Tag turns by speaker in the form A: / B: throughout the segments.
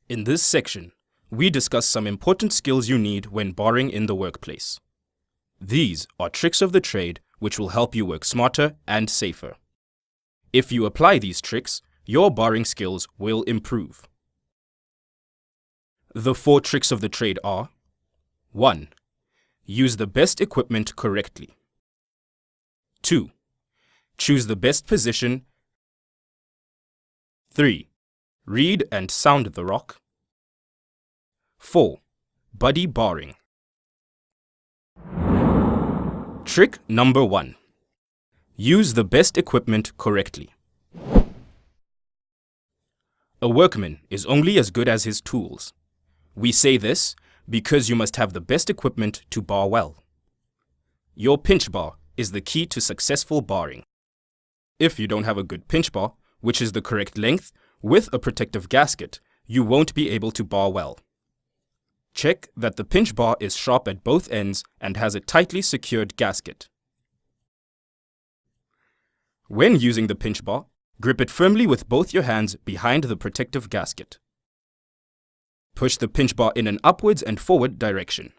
A: In this section, we discuss some important skills you need when barring in the workplace. These are tricks of the trade which will help you work smarter and safer. If you apply these tricks, your barring skills will improve. The 4 tricks of the trade are: 1. Use the best equipment correctly. 2. Choose the best position. 3. Read and sound the rock. 4. Buddy barring. Trick number 1. Use the best equipment correctly. A workman is only as good as his tools. We say this because you must have the best equipment to bar well. Your pinch bar is the key to successful barring. If you don't have a good pinch bar, which is the correct length, with a protective gasket, you won't be able to bar well. Check that the pinch bar is sharp at both ends and has a tightly secured gasket. When using the pinch bar, grip it firmly with both your hands behind the protective gasket. Push the pinch bar in an upwards and forward direction.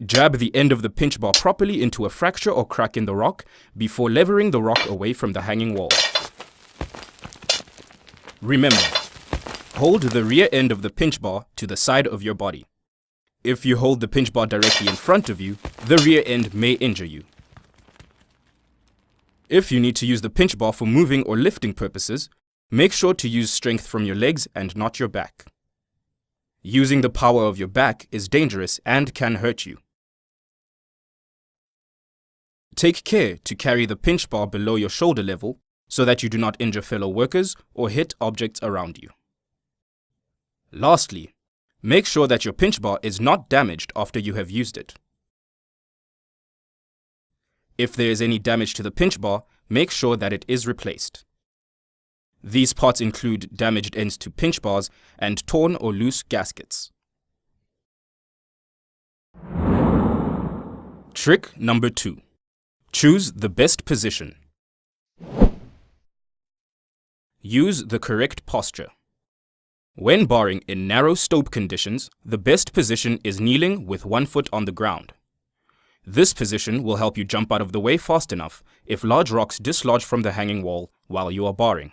A: Jab the end of the pinch bar properly into a fracture or crack in the rock before levering the rock away from the hanging wall. Remember, hold the rear end of the pinch bar to the side of your body. If you hold the pinch bar directly in front of you, the rear end may injure you. If you need to use the pinch bar for moving or lifting purposes, make sure to use strength from your legs and not your back. Using the power of your back is dangerous and can hurt you. Take care to carry the pinch bar below your shoulder level so that you do not injure fellow workers or hit objects around you. Lastly, make sure that your pinch bar is not damaged after you have used it. If there is any damage to the pinch bar, make sure that it is replaced. These parts include damaged ends to pinch bars and torn or loose gaskets. Trick number 2. Choose the best position. Use the correct posture. When barring in narrow stope conditions, the best position is kneeling with one foot on the ground. This position will help you jump out of the way fast enough if large rocks dislodge from the hanging wall while you are barring.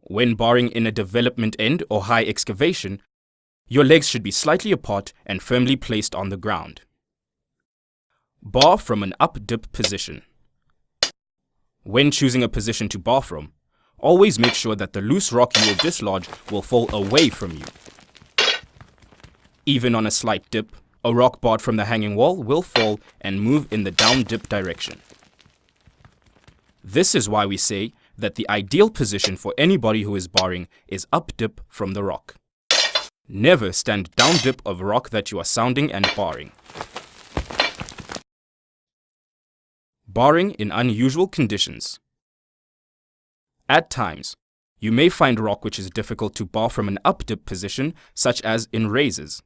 A: When barring in a development end or high excavation, your legs should be slightly apart and firmly placed on the ground. Bar from an up-dip position. When choosing a position to bar from, always make sure that the loose rock you will dislodge will fall away from you. Even on a slight dip, a rock barred from the hanging wall will fall and move in the down-dip direction. This is why we say that the ideal position for anybody who is barring is up-dip from the rock. Never stand down-dip of a rock that you are sounding and barring. Barring in unusual conditions. At times, you may find rock which is difficult to bar from an up-dip position, such as in raises.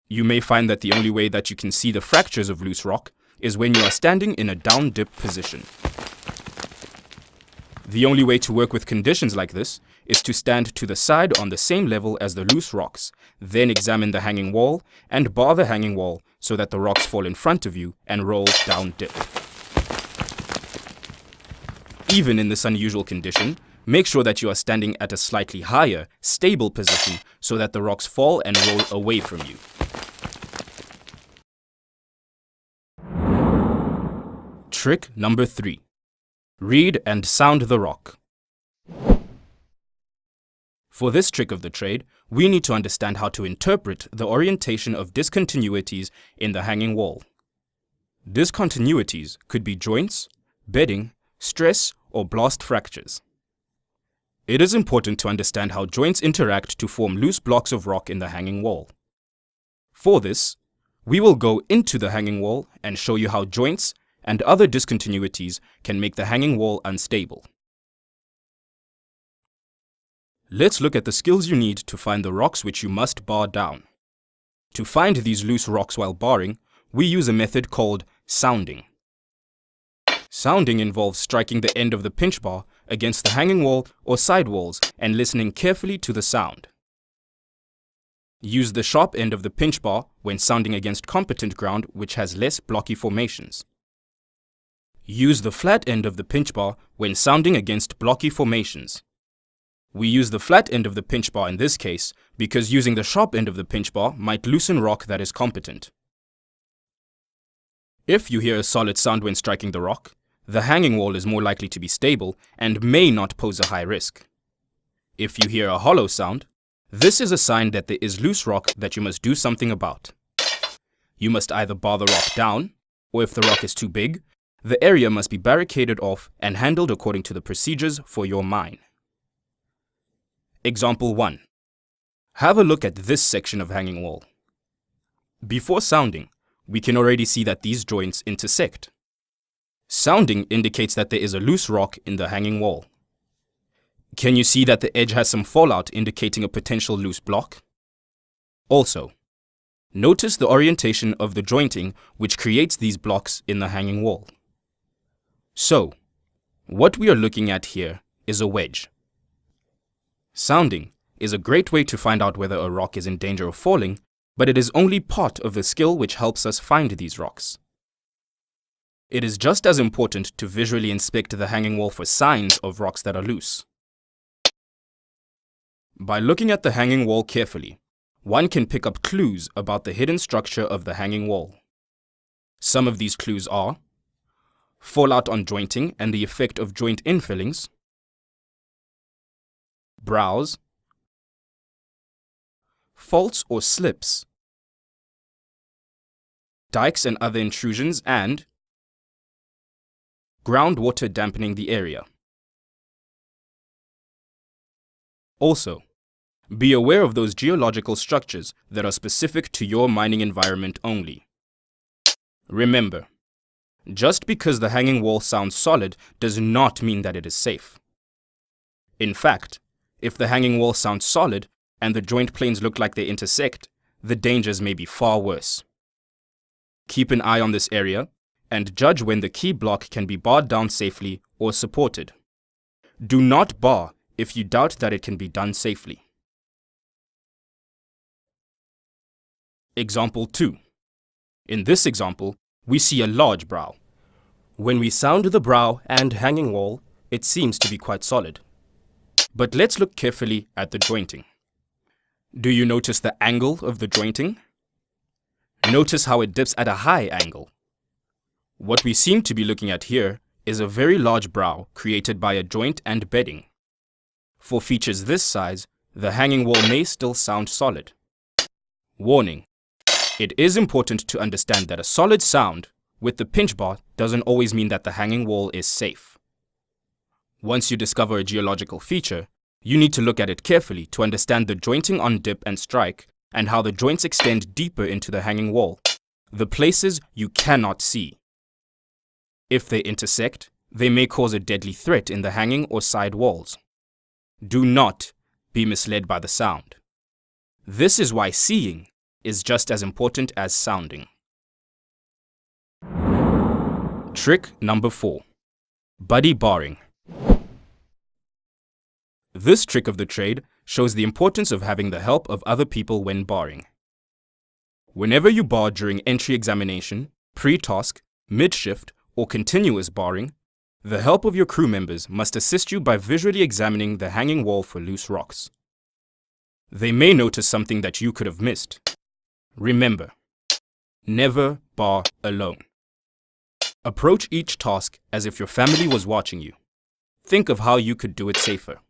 A: You may find that the only way that you can see the fractures of loose rock is when you are standing in a down-dip position. The only way to work with conditions like this is to stand to the side on the same level as the loose rocks, then examine the hanging wall and bar the hanging wall so that the rocks fall in front of you and roll down dip. Even in this unusual condition, make sure that you are standing at a slightly higher, stable position so that the rocks fall and roll away from you. Trick number 3. Read and sound the rock. For this trick of the trade, we need to understand how to interpret the orientation of discontinuities in the hanging wall. Discontinuities could be joints, bedding, stress, or blast fractures. It is important to understand how joints interact to form loose blocks of rock in the hanging wall. For this, we will go into the hanging wall and show you how joints and other discontinuities can make the hanging wall unstable. Let's look at the skills you need to find the rocks which you must bar down. To find these loose rocks while barring, we use a method called sounding. Sounding involves striking the end of the pinch bar against the hanging wall or side walls and listening carefully to the sound. Use the sharp end of the pinch bar when sounding against competent ground which has less blocky formations. Use the flat end of the pinch bar when sounding against blocky formations. We use the flat end of the pinch bar in this case because using the sharp end of the pinch bar might loosen rock that is competent. If you hear a solid sound when striking the rock, the hanging wall is more likely to be stable and may not pose a high risk. If you hear a hollow sound, this is a sign that there is loose rock that you must do something about. You must either bar the rock down, or if the rock is too big, the area must be barricaded off and handled according to the procedures for your mine. Example 1. Have a look at this section of hanging wall. Before sounding, we can already see that these joints intersect. Sounding indicates that there is a loose rock in the hanging wall. Can you see that the edge has some fallout indicating a potential loose block? Also, notice the orientation of the jointing which creates these blocks in the hanging wall. So, what we are looking at here is a wedge. Sounding is a great way to find out whether a rock is in danger of falling, but it is only part of the skill which helps us find these rocks. It is just as important to visually inspect the hanging wall for signs of rocks that are loose. By looking at the hanging wall carefully, one can pick up clues about the hidden structure of the hanging wall. Some of these clues are fallout on jointing and the effect of joint infillings, brows, faults or slips, dikes and other intrusions, and groundwater dampening the area. Also, be aware of those geological structures that are specific to your mining environment only. Remember, just because the hanging wall sounds solid does not mean that it is safe. In fact, if the hanging wall sounds solid and the joint planes look like they intersect, the dangers may be far worse. Keep an eye on this area and judge when the key block can be barred down safely or supported. Do not bar if you doubt that it can be done safely. Example 2. In this example, we see a large brow. When we sound the brow and hanging wall, it seems to be quite solid. But let's look carefully at the jointing. Do you notice the angle of the jointing? Notice how it dips at a high angle. What we seem to be looking at here is a very large brow created by a joint and bedding. For features this size, the hanging wall may still sound solid. Warning: it is important to understand that a solid sound with the pinch bar doesn't always mean that the hanging wall is safe. Once you discover a geological feature, you need to look at it carefully to understand the jointing on dip and strike and how the joints extend deeper into the hanging wall, the places you cannot see. If they intersect, they may cause a deadly threat in the hanging or side walls. Do not be misled by the sound. This is why seeing is just as important as sounding. Trick number 4. Buddy barring. This trick of the trade shows the importance of having the help of other people when barring. Whenever you bar during entry examination, pre-task, mid-shift, or continuous barring, the help of your crew members must assist you by visually examining the hanging wall for loose rocks. They may notice something that you could have missed. Remember, never bar alone. Approach each task as if your family was watching you. Think of how you could do it safer.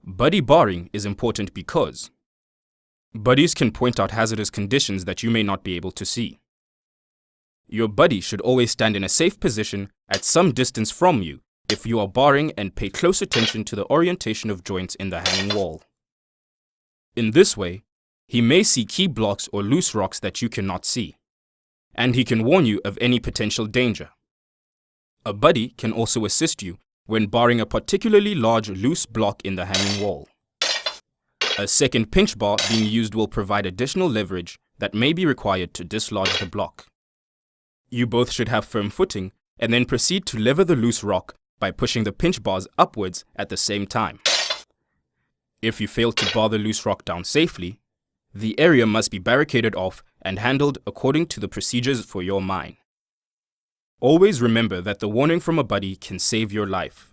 A: Buddy barring is important because buddies can point out hazardous conditions that you may not be able to see. Your buddy should always stand in a safe position at some distance from you if you are barring, and pay close attention to the orientation of joints in the hanging wall. In this way, he may see key blocks or loose rocks that you cannot see, and he can warn you of any potential danger. A buddy can also assist you when barring a particularly large loose block in the hanging wall. A second pinch bar being used will provide additional leverage that may be required to dislodge the block. You both should have firm footing and then proceed to lever the loose rock by pushing the pinch bars upwards at the same time. If you fail to bar the loose rock down safely, the area must be barricaded off and handled according to the procedures for your mine. Always remember that the warning from a buddy can save your life.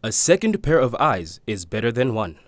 A: A second pair of eyes is better than one.